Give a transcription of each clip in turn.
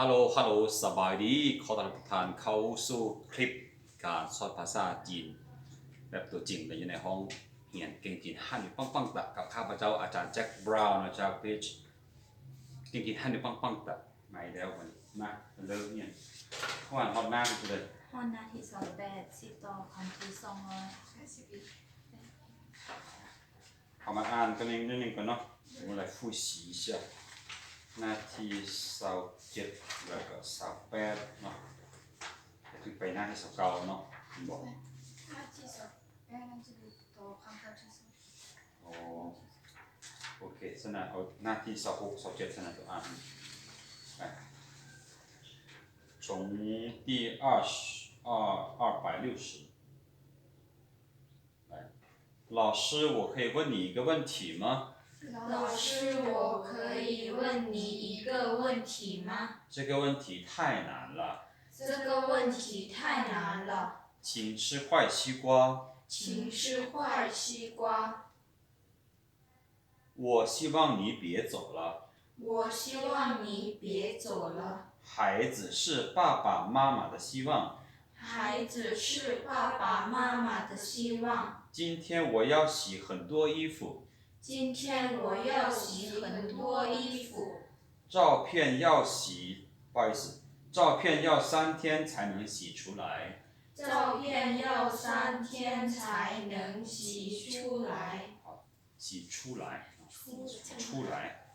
ฮัลโหลฮัลโหลสบายดีขอต้อนรับทุกท่านเข้าสู่คลิปการสอนภาษาจีนแบบตัวจริงเลยอยู่ในห้องเรียนเก่งจีนฮันอยู่ปังๆตักับข้าพเจ้าอาจารย์แจ็คบราวน์จากเพจเก่งจีนฮันอยู่ปังๆตัมาอีกแล้ววันนี้มาเริ่มเรียนข้ออ่านฮอตหน้ากันเลย ฮอนนาที280ต่อคำที่281好嘛，按跟那个喏，我们来复习一下。นาที27แล้วก็28เนาะถึงไปหน้าที่29เนาะบอก นาที2นาทีต่อคำที่2อ๋อโอเคสนะเอาหน้าที่26 27สนะตัวอ่านไป从第260来老师我可以问你一个问题吗老师我可以问你一个问题吗这个问题太难了这个问题太难了请吃坏西瓜请吃坏西瓜我希望你别走了我希望你别走了孩子是爸爸妈妈的希望孩子是爸爸妈妈的希望今天我要洗很多衣服今天我要洗很多衣服照片要洗不好意思照片要3天才能洗出来照片要3天才能洗出来洗出来出来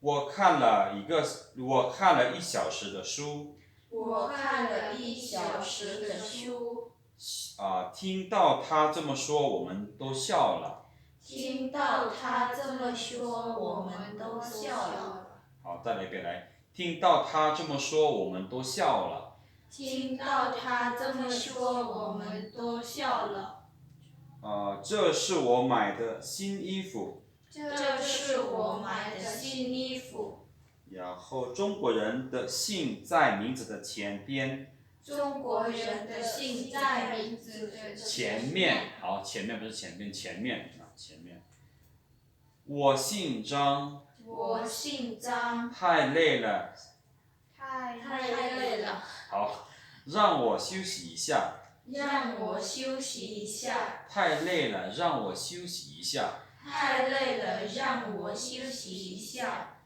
我看了1小时的书我看了1小时的书听到他这么说我们都笑了听到他这么说我们都笑了好再来一遍来听到他这么说我们都笑了听到他这么说我们都笑了这是我买的新衣服这是我买的新衣服然后中国人的姓在名字的前边中国人的姓在名字的前面好前面不是前边前面前面我姓张我姓张太累了太累了好让我休息一下让我休息一下太累了让我休息一下太累了让我休息一下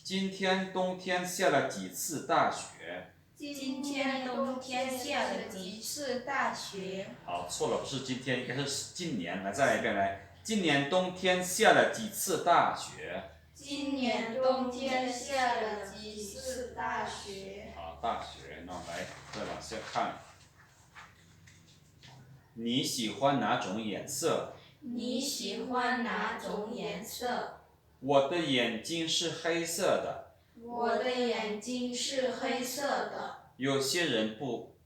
今天冬天下了几次大雪今天冬天下了几次大雪好错了不是今天应该是今年来再来一遍来今年冬天下了几次大雪今年冬天下了几次大雪好大雪那来再往下看你喜欢哪种颜色你喜欢哪种颜色我的眼睛是黑色的我的眼睛是黑色的有些人不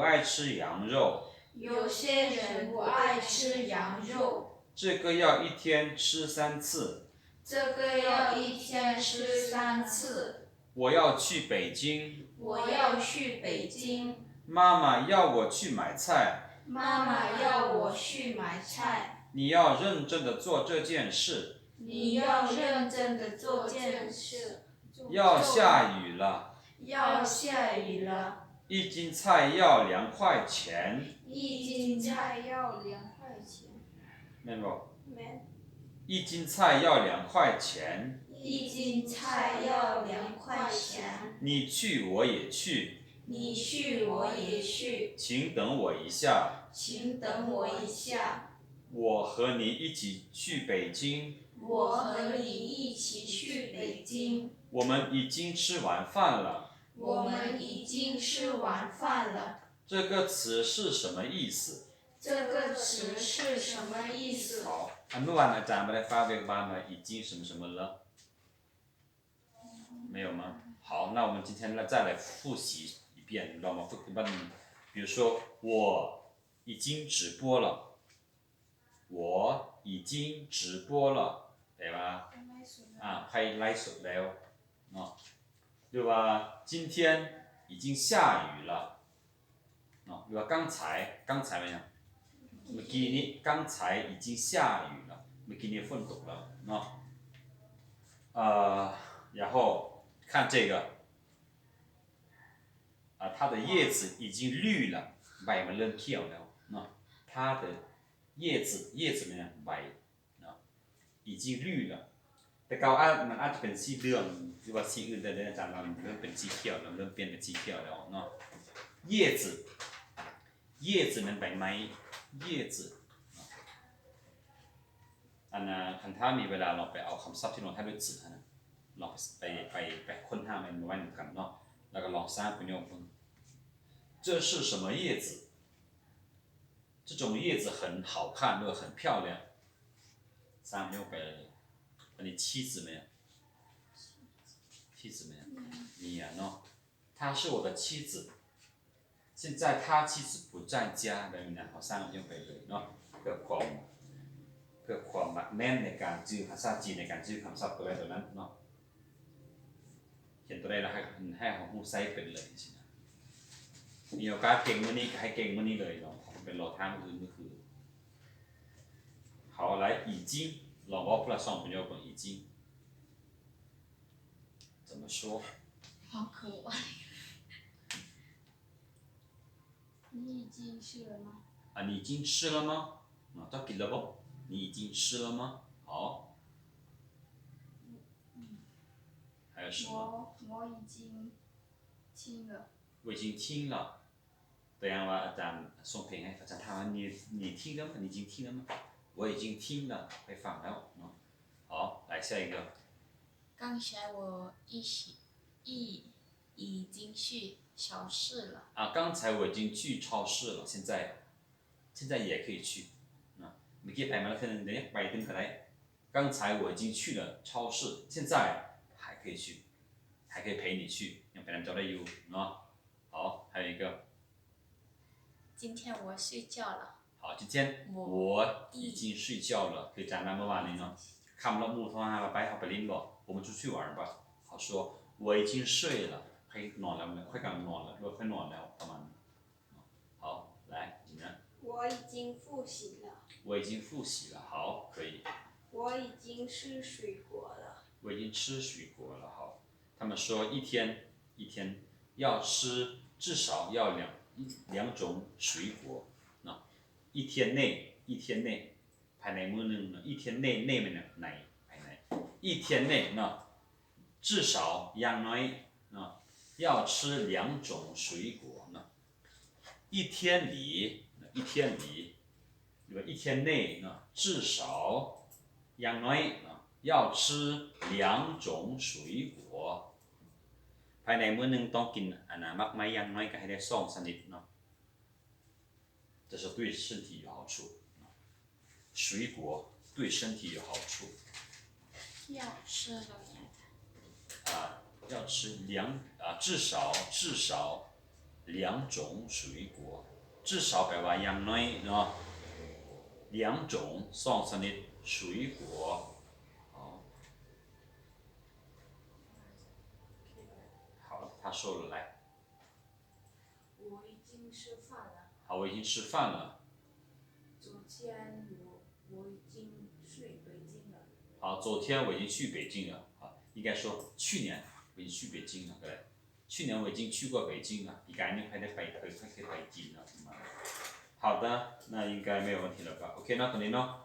爱吃羊肉有些人不爱吃羊肉这个要1天吃3次这个要1天吃3次我要去北京我要去北京妈妈要我去买菜妈妈要我去买菜你要认真的做这件事你要认真的做这件事要下雨了要下雨了1斤菜要2块钱1斤菜要2块钱明白不没1斤菜要2块钱1斤菜要2块钱你去我也去你去我也去请等我一下请等我一下我和你一起去北京我和你一起去北京我们已经吃完饭了我们已经吃完饭了这个词是什么意思这个词是什么意思好เมื่อวานอาจารย์ไม่ได้发เบ้านมา已经什么什么了没有吗好那我们今天再来复习一遍เรามาฝึกกันบ้าง比如说我已经直播了我已经直播了对吧ให้ไลฟ์สดแล้วเนาะ对吧今天已经下雨了เนาะหรือว่า刚才ไม่ยังเมื่อกี้นี้刚才已经下雨了เมื่อกี้นี้ฝนตกแล้วเนาะ然后看这个它的叶子已经绿了，ใบมันเริ่มเขียวแล้วเนาะ它的叶子เนี่ยใบเนาะ已经绿了แต่เก่ามันอาจจะเป็นสีเหลืองหรือว่าสีอื่นแต่อาจารย์เราเริ่มเป็นสีเขียวแล้วเริ่มเปลี่ยนเป็นสีเขียวแล้วเนาะ叶子มันใบไม้叶子อันน่ะคันถ้ามีเวลาเราไปเอาคำศัพท์ที่ลงท้ายด้วย子นะลองไปค้นหามันไว้หนึ่งกันเนาะแล้วก็ลองสร้างประโยคนึง这是什么叶子这种叶子很好看或者很漂亮สร้างประโยคไปเลยอันนี้妻子没有妻子没有มีอ่ะเนาะ她是我的妻子现在他妻子不在家แบบนี้นะเขาสร้างประโยคไปเลยเนาะเพื่อความหนักแน่นในการจื้อภาษาจีนในการจื้อคำศัพท์ตัวใดตัวนั้นเนาะเขียนตัวใดแล้วให้ของผู้ใช้เป็นเลยใช่ไหมมีโอกาสเก่งมื้อนี้ก็ให้เก่งมื้อนี้เลยเนาะเป็นรอทางอื่นก็คือ好来已经ลองว่าพระสองประโยคของ已经怎么说好可爱。你已经吃了吗？啊你已经吃了吗啊เจ้ากินแล้วบ่你已经吃了吗好还有什么我已经听了。我已经听了ตัวอย่างว่าอาจารย์ส่งเพลงให้อาจารย์ถามว่า你听了吗你已经听了吗我已经听了ไปฟังแล้วเนาะ好来下一个刚才我已经去超市了。刚才我已经去超市了现在也可以去เมื่อกี้ไปมาแล้วเดี๋ยวนี้ไปถึงก็ได้刚才我已经去了超市现在还可以去还可以陪你去ยังไปนำเจ้าได้อยู่เนาะ好还有一个今天我睡觉了。好今天我已经睡觉了คือจำได้เมื่อวานนี้เนาะคำละมูโทรหาเราไปเอาไปลิ้นบอก我们出去玩吧เขา说我已经睡了ค่อยนอนแล้วค่อยกำลังนอนแล้วค่อยนอนแล้วประมาณ好来你呢我已经复习了。我已经复习了好可以我已经吃水果了。我已经吃水果了好他们说一天要吃至少要两种水果เนาะ一天内ภายในมื้อนึงเนาะ一天内มันในภายใน一天内เนาะ至少อย่างน้อยเนาะ要吃两种水果เนาะ一天里หรือว่า一天内เนาะ至少อย่างน้อยเนาะ要吃两种水果ภายในมื้อนึงต้องกินอันน่ะมักไม้อย่างน้อยก็ให้ได้2ชนิดเนาะ这是对身体有好处水果对身体有好处要吃了要吃至少两种水果至少แปลว่าอย่างน้อยเนาะ两种2ชนิด水果好他说了来我已经吃饭了。好我已经吃饭了昨天我已经去北京了。好昨天我已经去北京了好应该说去年我已经去北京了对去年我已经去过北京了ปีกายนี้ใครได้ไปเคยไปจีนแล้ว好的那应该没有问题了吧 OK 那肯定呢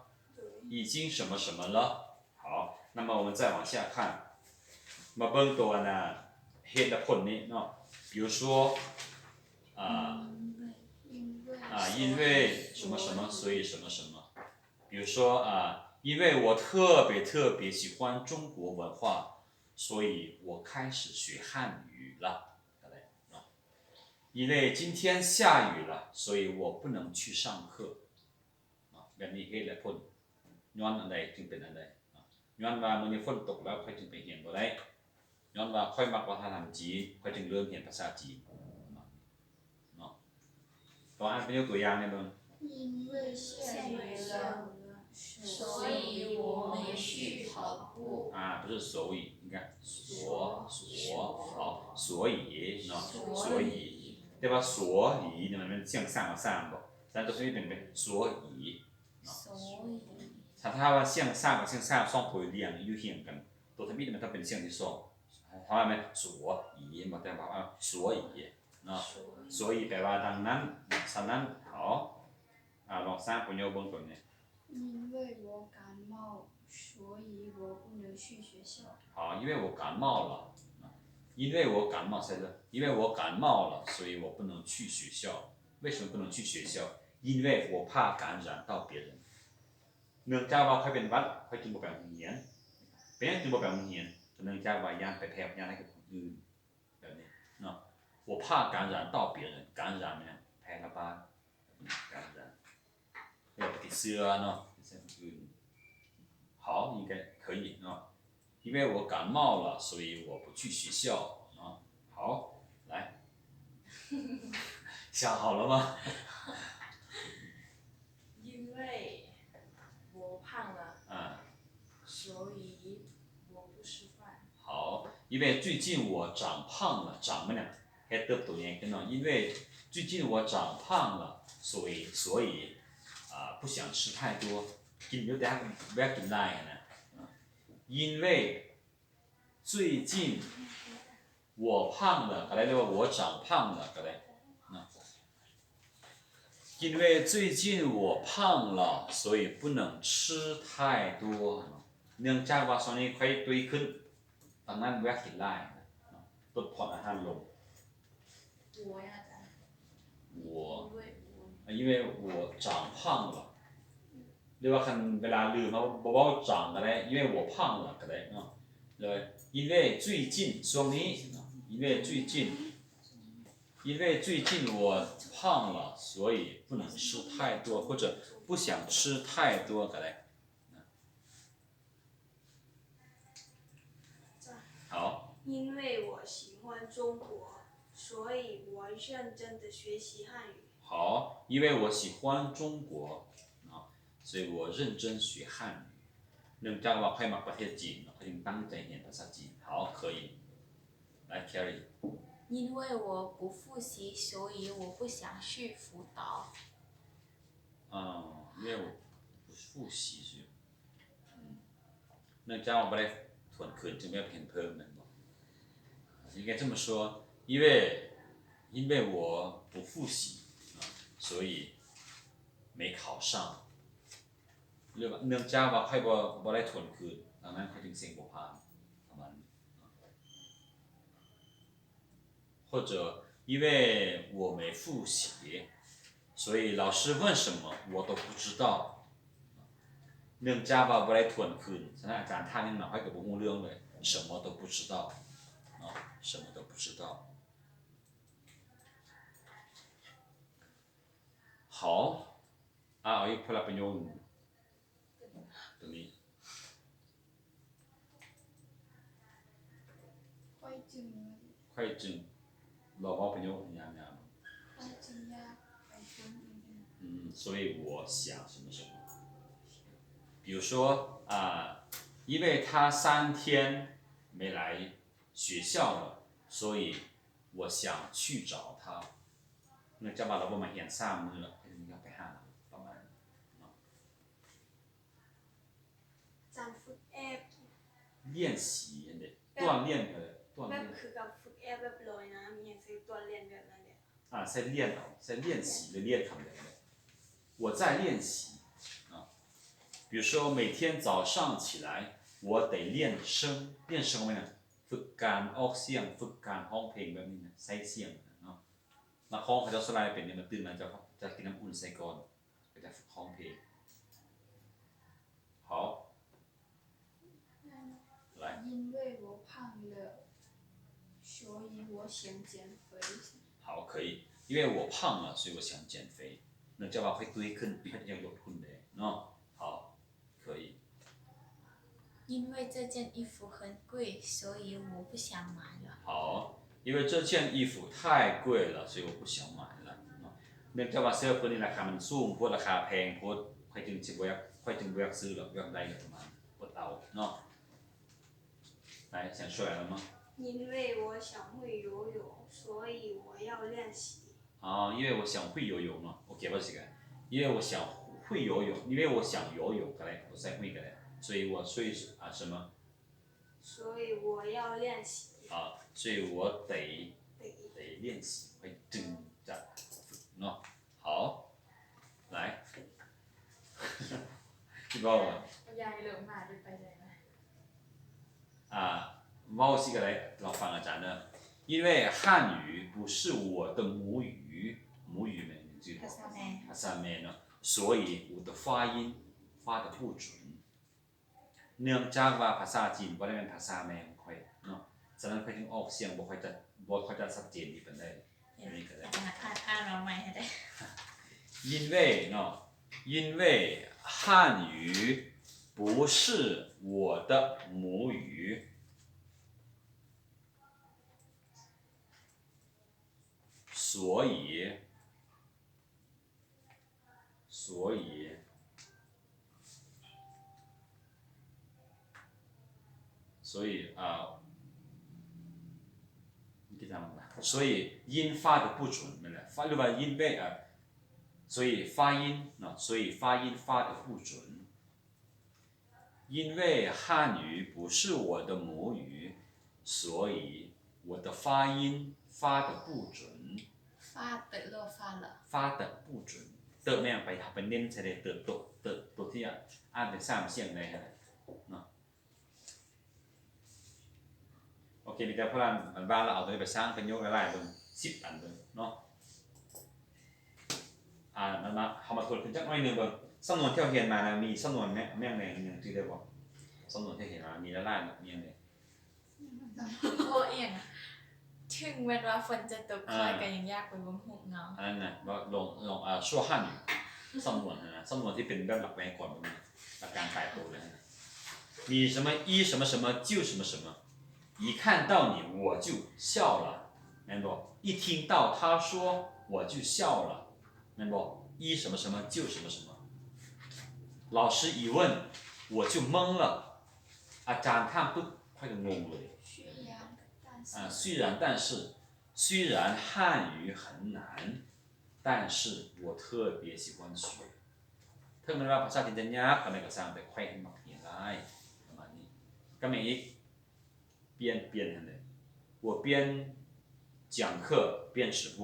已经什么什么了好那么我们再往下看มาเบิ่งตัวน่ะเหตุและผลนี้เนาะ比如说因为什么什么所以什么什么比如说因为我特别喜欢中国文化所以我开始学汉语了因为今天下雨了所以我不能去上课แบบนี้เหตุและผลย้อนอันใดจึงเป็นอันใดย้อนว่ามื้อนี้ฝนตกแล้วค่อยจึงไปเรียนบ่ได้ย้อนว่าค่อยมักวัฒนธรรมจีนค่อยจึงเริ่มเรียนภาษาจีนเนาะต่ออ่านเป็นตัวอย่างได้เบิ่ง因为下雨了，所以我没去跑步。不是所以应该好所以เนาะ所以对吧所以你们向上上บ่但都是一点所以所以ถ้าว่า向上กับ向下สองตัวเรียงอยู่เคียงกันตัวทมิตมันต้องเป็นเสียงที่สองเพราะว่ามัน所以บ่แต่ว่า所以เนาะ所以แปลว่าดังนั้นฉะนั้น好ลองสร้างประโยคบนตัวนี้因为我感冒，所以我不能去学校。好因为我感冒了因为我感冒ใช่ไหม因为我感冒了所以我不能去学校为什么不能去学校因为我怕感染到别人เนื่องจากว่าใครเป็นหวัดใครจึงบ่ไปโรงเรียนเป็นหยังจึงบ่ไปโรงเรียนเนื่องจากว่าย่านไปแพร่ย่านให้กับคนอื่นแบบนี้เนาะ我怕感染到别人感染เนี่ยแพร่ระบาด感染เรียกว่าติดเชื้อเนาะติดเชื้อคนอื่น好应该可以เนาะ因为我感冒了所以我不去学校啊好来想好了吗因为我胖了，所以我不吃饭。好，因为最近我长胖了，长么呢？还得不多跟呢？因为最近我长胖了，所以不想吃太多，กินเยอะแต่แวะกินได้นะ因为最近我胖了，ก็ได้เรียกว่า我长胖了ก็ได้นะ因为最近我胖了，所以不能吃太多。เนื่องจากว่าช่วงนี้ค่อยตุ้ยขึ้นดังนั้นแวะกินได้นะลดผ่อนอาหารลง我呀，我因为因为我长胖了เรียกว่าคันเวลาลืมเขาบอกว่า长ก็ได้因为我胖了ก็ได้เนาะเลย因为最近ช่วงนี้因为最近因为最近我胖了所以不能吃太多或者不想吃太多ก็ได้好因为我喜欢中国，所以我认真的学习汉语。好，因为我喜欢中国所以我认真学汉语เนื่องจากว่าใครมาประเทศจีนเขาจึงตั้งใจเรียนภาษาจีน好可以来 carry 因为我不复习，所以我不想去辅导。因为我不复习所以เนื่องจากว่าไม่ได้ทวนคืนจึงไม่ได้เพียนเพิ่มมันบอก应该这么说因为我不复习所以没考上เนื่องจากว่าใครบ่ได้ทวนคืนดังนั้นเขาจึงเสียงบ่ผ่านประมาณนี้或者因为我没复习所以老师问什么我都不知道เนื่องจากว่าบ่ได้ทวนคืนฉะนั้นอาจารย์ท่านนี่หน่อยกับบ่ฮู้เรื่องเลย什么都不知道什么都不知道好เอาอีกพลประโยคตรงนี้快进了，ค่อยจึงเราบอกประโยคยาว快进呀，快进所以我想什么什么比如说因为他3天没来学校了所以我想去找他เนื่องจากว่าเราบ่มาเรียน3มื้อแล้วจึงอยากไปหาประมาณนี้จำฝึกแอป练习เนี่ย锻炼的锻แบ炼บคือกับฝึกแอปแบบลอยน้ำอย่างซื้อตัวเรียนแบบนั้นเนี่ย在练在练习的练他们的我在练习比如说每天早上起来我得练声练声ไหมนะฝึกการออกเสียงฝึกการร้องเพลงแบบนี้นะใช้เสียงเนาะนักร้องเขาจะสไลด์เป็นเนี่ยมันตื่นมาจะกินน้ำอุ่นใส่ก่อนก็จะฝึกร้องเพลง好来因为我胖了，所以我想减肥。好可以因为我胖了所以我想减肥เนื่องจากว่าค่อยตุ้ยขึ้นค่อยยังลดหุ่นเลยเนาะ好可以因为这件衣服很贵，所以我不想买了。好因为这件衣服太贵了所以我不想买了เนื่องจากว่าเสื้อตัวนี้ราคามันสูงพวกราคาแพงพวกค่อยจึงสิบ่อยากค่อยจึงบ่อยากซื้อหรอกอยากได้ก็ประมาณอดเอาเนาะ来想出来了吗因为我想会游泳，所以我要练习。因为我想会游泳เนาะโอเคป่ะสิกัน因为我想会游泳因为我想游泳ก็ได้我才会ก็ได้所以我什么所以我要练习。所以我得练习会จึงจะฝึกเนาะ好来พี่บอกว่าย ายเหลือมาได้ไปเลยนะเว่าสิกันเลยลองฟังอาจารย์เนอะ因为汉语不是我的母语呢你知道ภาษาแม่เนาะ所以我的发音发的不准เนื่องจากว่าภาษาจีนบ่ได้เป็นภาษาแม่ของค่อยเนาะฉะนั้นค่อยถึงออกเสียงบ่ค่อยจะชัดเจนที่ปานใดอันนี้ก็ได้อ่านเราใหม่ให้ได้因为เนาะ因为汉语不是我的母语所以所以音发的不准，发对吧？因为所以发音所以发音发的不准。因为汉语不是我的母语，所以我的发音发的不准。发的หรือ发了发的不准เติมเนี่ยไปเน้นใช่ไหมเติมตัวที่อ่านเป็น3เสียงเลยนะเนาะโอเคมีแต่พวกเราบ้านเราเอาตัวนี้ไปสร้างเป็นโยกอะไรบน10 อันเลยเนาะมันมาเขามาทวนขึ้นจักหน่อยนึงบนสำนวนที่เราเรียนมานะมีสำนวนแม่งแรงยังที่ได้บอกสำนวนที่เห็นมามีละลายมีอะไร โคเอียงถึงแม้ว่าฝนจะตกคอยก็ยังยากไปบ่ฮู้เนาะอันนั้นนะลง说汉语สำนวนนะสำนวนที่เป็นแบบหลักไว้ก่อนแบบนี้หลักการแปลตัวเลยนะมี什么一什么什么就什么什么一看到你我就笑了明白不一听到他说我就笑了明白不一什么什么就什么什么老师一问我就懵了อาจารย์ถามปุ๊บค่อยจะงงเลย虽然汉语很难但是我特别喜欢学ถ้ามันว่าภาษาจีนจะยากอะไรก็สร้างแต่ค่อยให้มักเรียนได้ประมาณนี้ก็มีอีกเปลี่ยนนั่นเลย我边讲课边直播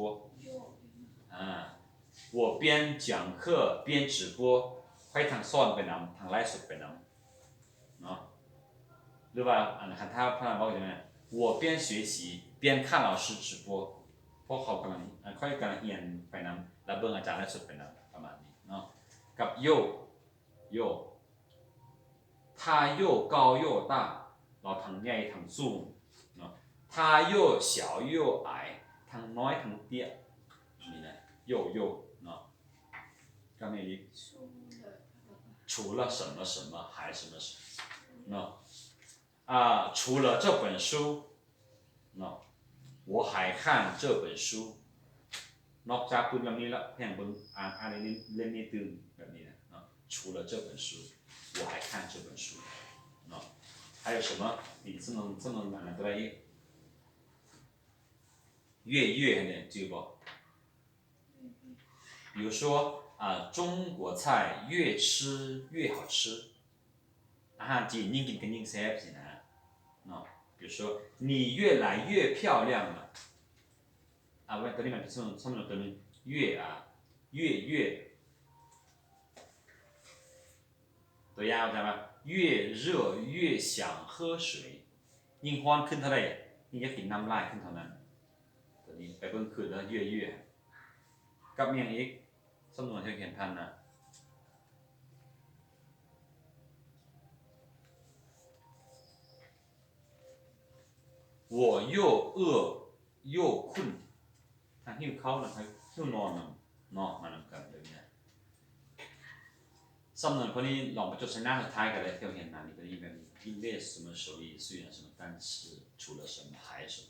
我边讲课边直播ค่อยทางซ่อนไปนำทางไลฟ์สดไปนำเนาะหรือว่าอันคันถ้าพนักงานบอกอย่างไร我边学习边看老师直播เพราะเขากำลังค่อยกำลังเรียนไปนำแล้วเบิ่งอาจารย์ไลฟ์สดไปนำประมาณนี้เนาะกับโย他又高又大เราทั้งใหญ่ทั้งสูงเนาะ他又小又矮ทั้งน้อยทั้งเตี้ยนี่นะโยเนาะก็มีอีก除了什么什么还什么什么เนาะ除了这本书เนาะ我还看这本书นอกจากคุณลำนี้แล้วแห่งบนอ่านเล่มนี้ตื่นแบบนี้นะเนาะ除了这本书我还看这本书เนาะ还有什么你这么难的一月呢知不比如说中国菜越吃越好吃อาหารจีนยิ่งกินกันยิ่งแซ่บสินะเนาะ比如说你越来越漂亮了ไว้ตัวนี้มันเป็นสมมติตัวนึง越ตัวยาวใช่ไหม越热越想喝水ยิ่งร้อนขึ้นเท่าไหร่ยิ่งจะกินน้ำลายขึ้นเท่านั้นตัวนี้ไปเบิ่งคืนแล้ว越กับเมียงอีกสำนวนที่เขียนพันนะ我又饿又困ถ้าหิวเขานะครับหิวนอนนอนมานำกันเลยเนี่ยสำนวนพวกนี้ลองไปจดใช้หน้าสุดท้ายกันเลยที่เราเห็นมานี่ก็ยิ่งแบบนี้因为什么手艺虽然什么但是除了什么还什么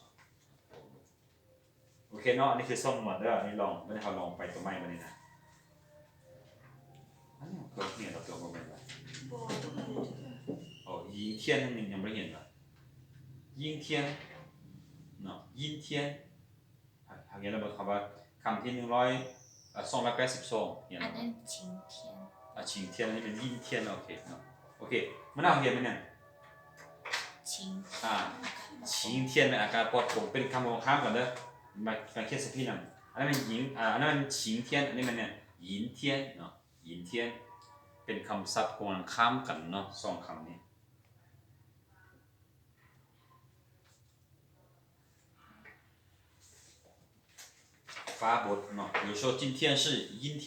โอเคเนาะนี่คือสำนวนเด้อนี่ลองไม่ได้เขาลองไปตัวใหม่มานี่นะอันนี้เราเนี่ยเราเกี่ยวกับอะไร哦阴天นึงยังไม่เห็นเลย阴天เนาะ阴天ทางนี้เราบอกคำว่าคำที่282อันนั้น晴天晴天นี่เป็น阴天โอเคเนาะโอเคมันน่าเห็นไหมเนี่ย晴晴天เนี่ยอากาศปลอดโปร่งเป็นคำของข้ามกันเด้อ มาเขียนสักพี่หนึ่งอันนั้นมันหญิงอันนั้นมัน晴天อันนี้มันเนี่ยหญิงเทียนเนาะหญิงเทียนเป็นคำศัพท์กำลังข้ามกันเนาะสองคำนี้ฟ้าบดเนาะ比如说今天是阴天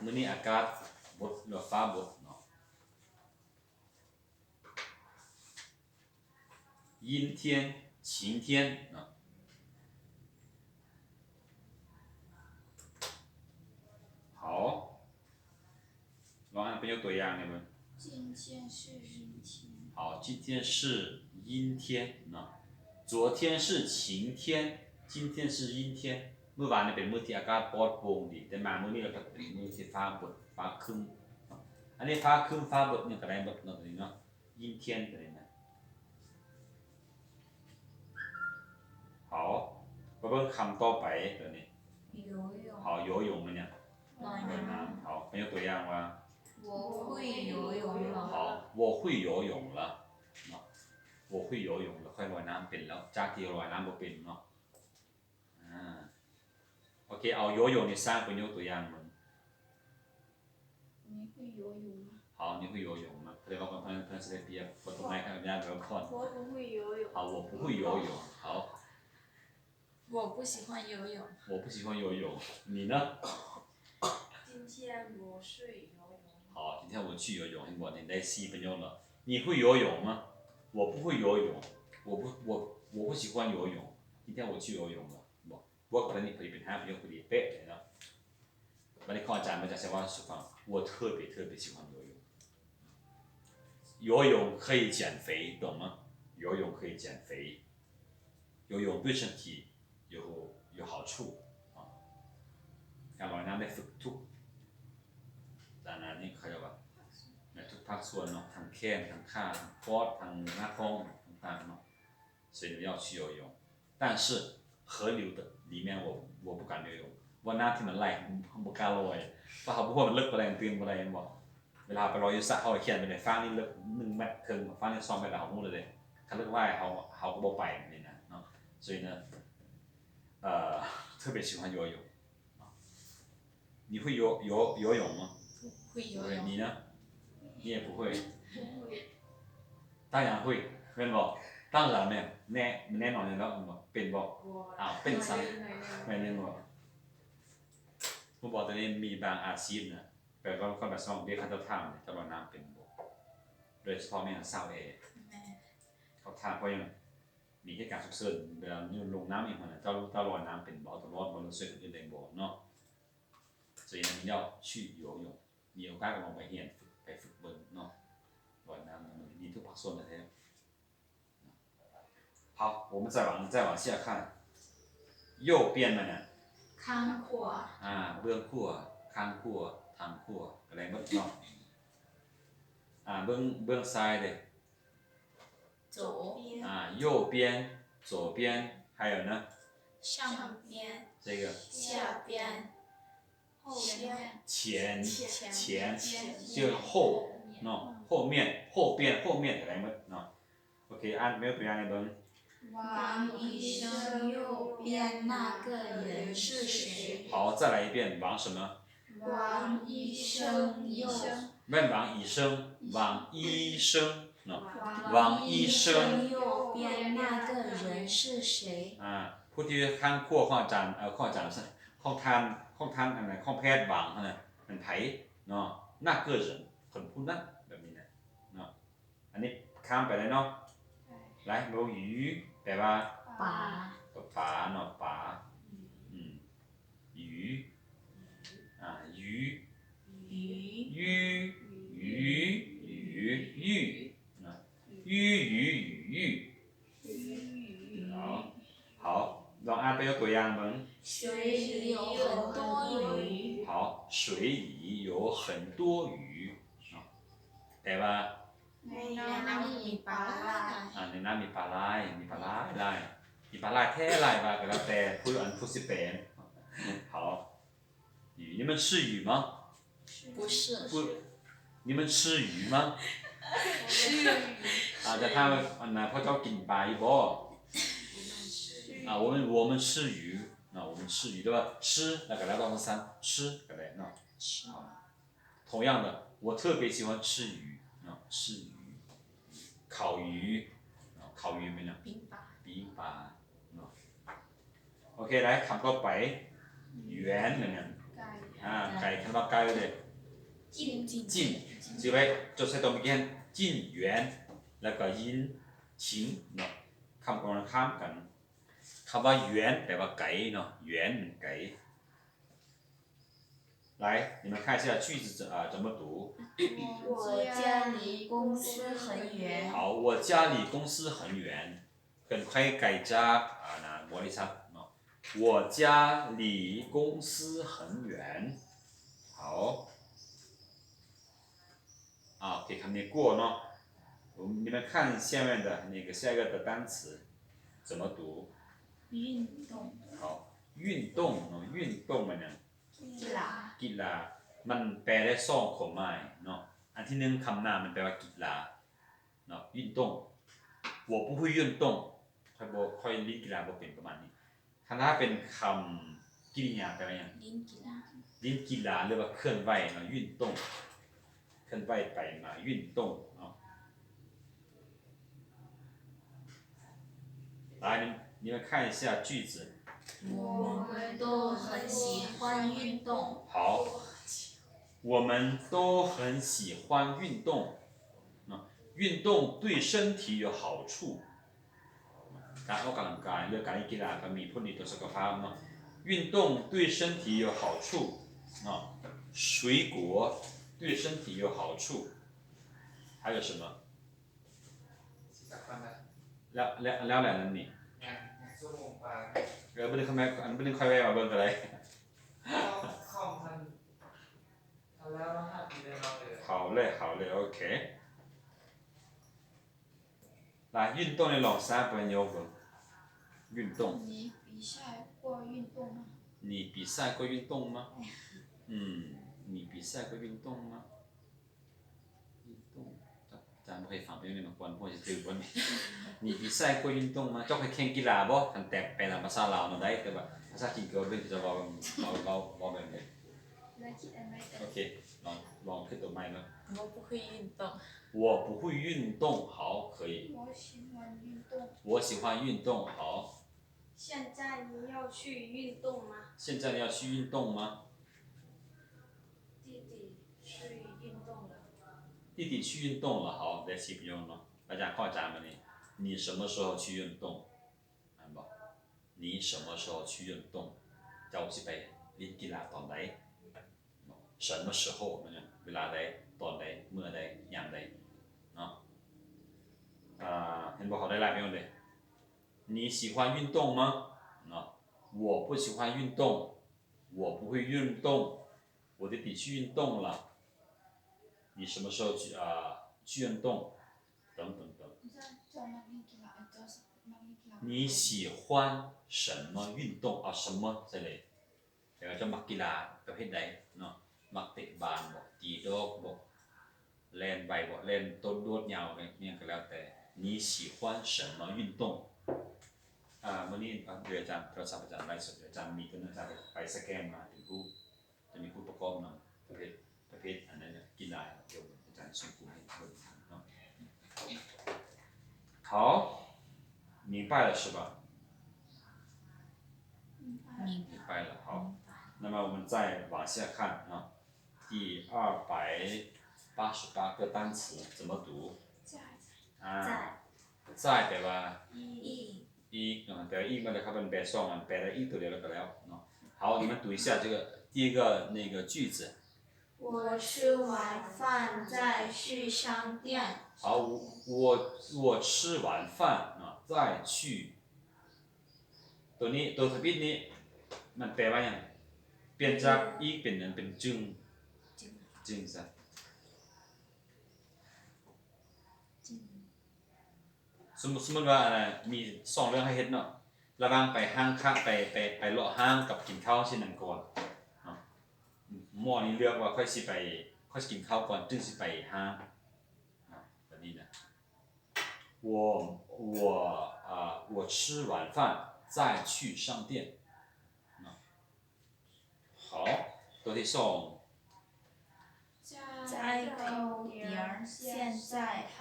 มื้อนี้อากาศบดหรือฟ้าบดเนาะ阴天晴天เนาะ好ลองอ่านเป็นยกตัวอย่างหน่อยมั้ย今天是阴天好今天是阴天เนาะ昨天是晴天今天是阴天เมื่อวานเนี่ยเป็นมื้อที่อากาศปลอดโปร่งดีแต่มามื้อนี้เราก็เป็นมื้อที่ฟ้าบดฟ้าครึ้มอันนี้ฟ้าครึ้มฟ้าบดเนี่ยก็ได้บดเนาะตัวนี้เนาะ阴天ตัวนี้นะ好มาเบิ่งคำต่อไปตัวนี้游泳好游泳มันเนี่ย ลอย ลอย น้ น้ำ好เป็นยกตัวอย่างว่า ำ我会游泳了好我会游泳了เนาะ我会游泳了ค่อยลอยน้ำเป็นแล้วจากที่ลอยน้ำบ่เป็นเนาะโอเคเอา游泳นี่สร้างเป็นยกตัวอย่างมัน你会游泳吗好你会游泳吗เรียกว่าเพื่อนจะได้เปรียบคนตรงไหนครับญาติเราก่อน我不会游泳。好我不会游泳好我不喜欢游泳我不喜欢游泳你呢今天我去游泳。好今天我去游泳我你ได้4เป็นยก了你会游泳吗我不会游泳我不喜欢游泳今天我去游泳了我可能你可以เป็น5เป็นยกพอดีเป๊ะเลยเนาะวันนี้ข้ออาจารย์มันจะใช้ว่าสุฟัง我特别喜欢游泳游泳可以减肥懂吗游泳可以减肥游泳对身体有好处啊การลอยน้ำได้ฝึกทุกด้านนี้เขาจะว่าทุกภาคส่วนเนาะทั้งแขนทั้งขาทั้งปอดทั้งหน้าท้องต่างๆเนาะ所以你要去游泳但是河流的里面我不敢游泳ว่าน้ำที่มันไหลผมบ่กล้าลอยเพราะเขาบอกว่ามันลึกบ่ได้ตื่นบ่ได้บ่เวลาไปลอยอยู่สระเขาเขียนไปในฟ้านี่ลึก1 เมตรครึ่งฟ้านี่2 เมตรเขาฮู้เลยคันลึกว่ายเขาก็บ่ไปนี่นะเนาะ所以呢特别喜欢游泳你会游泳吗会游泳你呢你也不会当然会เป็นบ่当然没有แน่นอนอยู่แล้วเป็นบ่อ้าวเป็นซ้ํไม่แน่นบ่ผมบอกตอนนี้มีบางอาชีพนะแปลว่าคนแบบสองเรียกเขาจะทำเนี่ยจะลอยน้ำเป็นบ่โดยเฉพาะแม่สาวเขาทำเพราะยังมีเหตุการณ์ฉุกเฉินเวลาลงน้ำอีกคนน่ะเจ้าลอยน้ำเป็นบ่ต้องรอดบนเรืออื่นๆบ่เนาะ所以呢你要去游泳มีโอกาสก็ลองไปเรียนไปฝึกเบิ่งเนาะลอยน้ำมีทุกภาคส่วนเลย好我们再往下看右边的呢ข้างขวาเบื้องขั้วข้างขั้วทางขั้วอะไรหมดเนาะเบื้องซ้ายเลย左右边左边还有呢上边这个下边后边前就后เนาะ后面อะไรหมดเนาะโอเคอ่านไม่ตัวอย่างให้เบิ่ง王医生右边那个人是谁好再来一遍王什么王医生右问王医生王医生เนาะ王医生右边那个人是谁ผู้ที่ข้างขั้วข้ออาจารย์ข้ออาจารย์ข้องทานอันไหนข้องแพทย์บางนะมันไผเนาะหน้าเกิดคนผู้นั้นแบบนี้นะเนาะอันนี้ข้ามไปเลยเนาะไรโมหยูแปลว่าป่าป่าเนาะป่าหยูหยูยูนะยู好ลองอ่านเป็นตัวอย่างมั้ง水里有很多鱼好水里有很多鱼แต่ว่าในน้ำมีปลาในน้ำมีปลาไหลมีปลาไหลแท้ไหล吧ก็แล้วแต่ผู้สิเป็น好鱼你们吃鱼吗不是你们吃鱼吗吃鱼จะถามว่าอันไหนพ่อเจ้ากินปลาอยู่บ่我们吃鱼那我们吃鱼对吧？吃那个来到三吃个来那。好，同样的，我特别喜欢吃鱼啊，吃鱼，烤鱼，烤鱼咩呢？冰粑冰粑OK 来คำต่อไป圆เหมือนกัน ไก่ ไก่คำว่าไก่เลย จิ้มจิ้ม จิ้นจือไว้จดใส่ตัวเมื่อกี้จิ้นหยวนแล้วก็ยินชิงเนาะคำตรงกันข้ามกันคำว่าหยวนแปลว่าไก่เนาะหยวนไก่来，你们看一下句子怎么读？我家离公司很远。好，我家离公司很远。跟快改家那摩利萨喏，我家离公司很远。好，给他们过呢。你们看下面的那个下一个的单词怎么读？运动。好，运动运动มันเนี่ย กีฬา กีฬามันแปลได้สองความหมายเนาะอันที่หนึ่งคำนามมันแปลว่ากีฬาเนาะ运动我不会运动ค่อยลิ้นกีฬาบ่เป็นประมาณนี้ถ้าเป็นคำกริยาแปลว่าอย่าง ลิ้นกีฬา ลิ้นกีฬาหรือว่าเคลื่อนไหวเนาะ运动เคลื่อนไหวไปมา运动เนาะ来你们看一下句子我们都很喜欢运动。好，我们都很喜欢运动。运动对身体有好处。การออกกำลังกายเรื่องการเล่นกีฬาก็มีผลดีต่อสุขภาพเนาะ运动对身体有好处水果对身体有好处还有什么แล้วอะไรนั่นนี่ไม่ได้ค่อยแววเบิ่งอะไร好嘞 OK 来运动的老三朋友们运动你比赛过运动吗？你比赛过运动吗你比赛过运动吗运动จำไม่เคยฟังเพลงนี้มาก่อนพวกจะตื่นวันนี้你比赛过运动吗เจ้าเคยแข่งกีฬาบ่ทันแต่ไปทางภาษาลาวนั่นได้แต่ว่าภาษาจีนก็เป็นจะเว้าแบบนี้ ได้คิดอะไรกัน โอเคลองขึ้นตัวใหม่เนาะ我不会运动。我不会运动好可以我喜欢运动。我喜欢运动好现在你要去运动吗？现在你要去运动吗弟弟去运动了。弟弟去运动了好来习不用了大家靠咱们呢你什么时候去运动你什么时候去运动เจ้าสิไปเล่นกีฬาตอนใด什么时候เนี่ยเวลาใดตอนใดเมื่อใดยามใดเนาะเห็นบอกเขาได้หลายประโยคเลย你喜欢运动吗我不喜欢运动我不会运动我的弟去运动了你什么时候去运动等等等你喜欢什么运动什么ใช่เลยแต่ก็จะมักกีฬาประเภทใดเนาะมักเตะบาสบ่ตีดอกบ่เล่นใบบ่เล่นต้นโดดยาวเนี่ยก็แล้วแต่你喜欢什么运动วันนี้เดี๋ยวอาจารย์โทรศัพท์อาจารย์ไลฟ์สดอาจารย์มีตัวนึงอาจารย์ไปสแกนมาถึงผู้จะมีผู้ประกอบนำประเภทอันนั้นกีฬาเดี๋ยวอาจารย์ส่งผู้ให้เนาะ好明白了是吧明白了好那么我们再往下看第288个单词怎么读在แปลว่าอีกแปลว่าอีกมันเลยครับมันแปลสองมันแปลได้อีกตัวเดียวแล้วก็แล้วเนาะ好你们读一下这个第一个那个句子我吃完饭再去商店。好我吃完饭再去ตัวนี้ตัวทวิตนี้มันแปลว่าอย่างเปลี่ยนจากอีกเป็นจึงซะสมมติว่ามี2เรื่องให้เฮ็ดเนาะระหว่างไปห้างค้าไปเลาะห้างกับกินข้าวชิ้นนั้นก่อนเนาะหม้อนี้เลือกว่าค่อยสิกินข้าวก่อนจึงสิไปห้างแบบนี้นะ我吃完饭再去商店好ตัวที่สอง再高点儿现在太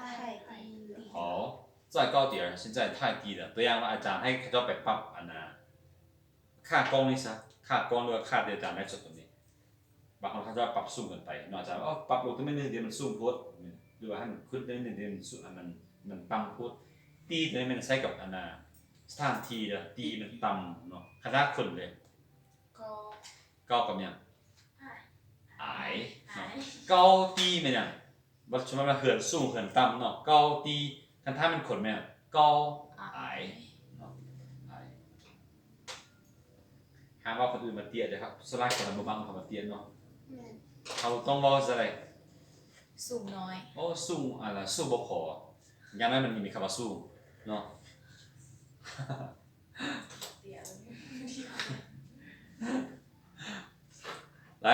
低了好再高点儿现在太低了ตัวอย่างว่าอาจารย์ให้เขาไปปรับอันนะค่ากล้องนี่ซะค่ากล้องหรือว่าค่าที่อาจารย์ได้จดตรงนี้บางคนเขาจะปรับสูงเกินไปเนาะอาจารย์ว่าปรับลงตัวนิดนึงเดี๋ยวมันสูงโพดหรือว่าให้มันขึ้นนิดนึงเดี๋ยวมันสูงมันต่ำโพดตีตัวนี้มันใช้กับอันนะสถานที่เด้อตีมันต่ำเนาะขนาดคนเลย ก็ 高กับยัง矮矮高低มันยังว่าสมมติว่าเหินสูงเหินต่ำเนาะ高低คันถ้ามันขนมัน高矮เนาะ矮ห้ามว่าคนอื่นมาเตี้ยเลยครับสลายคนละบางเขามาเตี้ยเนาะเขาต้องบอกอะไร สูงน้อย โอ้สูงอะไรสูงบ่พออย่างนั้นมันมีคำว่าสูงเนาะ เดี๋ยว 来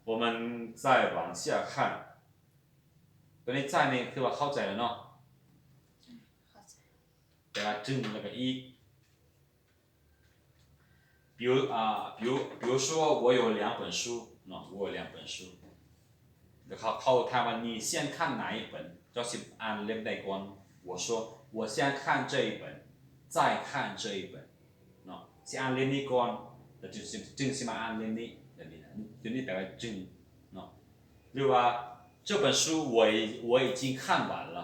我们再往下看ตัวนี้ใจนี่คือว่าเข้าใจแล้วเนาะ เข้าใจ แต่ว่าจึงแล้วก็อีก比如说我有两本书เนาะ我有两本书แล้วเขาถามว่า你先看哪一本就สิอ่านเล่มใดก่อน我说我先看这一本再看这一本เนาะสิอ่านเล่มนี้ก่อนแล้วจึงสิมาอ่านเล่มนี้แบบนี้นะตัวนี้แปลว่าจึงเนาะหรือว่า这本书我已经看完了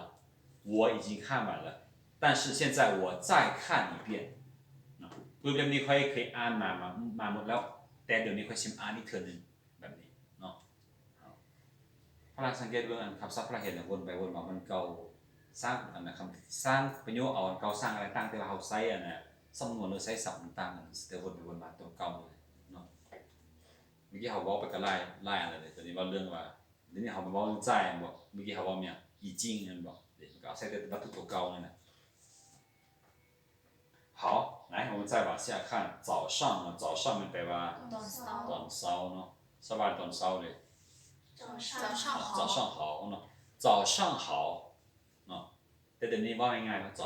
我已经看完了但是现在我再看一遍รูปเล่มนี้เคยอ่านมาหมดแล้วแต่เดี๋ยวนี้ค่อยชิมอ่านอีกเทื่อนึงแบบนี้เนาะพระราชสังเกตเรื่องคำศัพท์พระเห็นวนไปวนมามันเก่าสร้างอันนะคำสร้างประโยชน์เอาเก่าสร้างอะไรต่างแต่ว่าเขาใช้อันน่ะสำนวนหรือใช้ศัพท์ต่างๆแต่วนไปวนมาตัวเก่าเลยเนาะเมื่อกี้เขาบอกไปก็ไล่อะไรเลยตอนนี้ว่าเรื่องว่าเดี๋ยวนี้เขาบอกเรื่องใจบอกเมื่อกี้เขาบอกเนี่ยอีจริงนั่นบอกเดี๋ยวก็ใช้แต่วัตถุตัวเก่านั่นแหละ好，来，我们再往下看早上呢，早上มันแปลว่า ตอนเช้า ตอนเช้าเนาะสบายตอนเช้าเลย 早上早上好早上好เนาะ早上好เนาะแต่เดี๋ยวนี้ว่าง่ายๆว่า早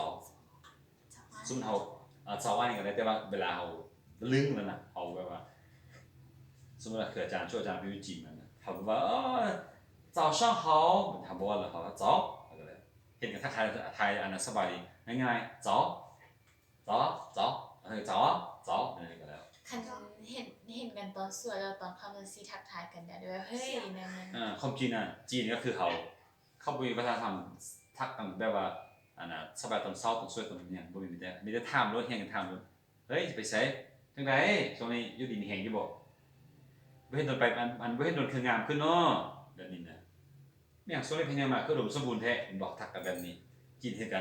สมมติเรา早วันนี้ก็ได้แต่ว่าเวลาเราลึงแล้วนะเอาแบบว่าสมมติว่าคืออาจารย์ช่วยอาจารย์ไปวิจิตรมันนะเขาบอกว่า早上好มันทำบอกว่าเขาว่า早อะไรเลยเห็นกันทักทายอันนั้นสบายดีง่ายๆ早早早อะไรก็แล้ว คันเห็นกันตอนสวยแล้วตอนเข้ามาซีทักทายกันได้ด้วยเฮ้ยนั่น ความจริงอ่ะจีนก็คือเขามีวัฒนธรรมทักกันแบบว่าอันน่ะสบายตอนเช้าตอนสวยตอนนี้บ่มีแต่ถามรถแห่งกันถามรถเฮ้ยไปไสจังได๋ช่วงนี้อยู่ดินแห้งอยู่บ่บ่เห็นโดนไปอันบ่เห็นโดนคืองามขึ้นเนาะแบบนี้นะเนี่ยช่วงนี้เป็นยังมาคืออุดมสมบูรณ์แท้บอกทักกันแบบนี้จีนเฮ็ดกัน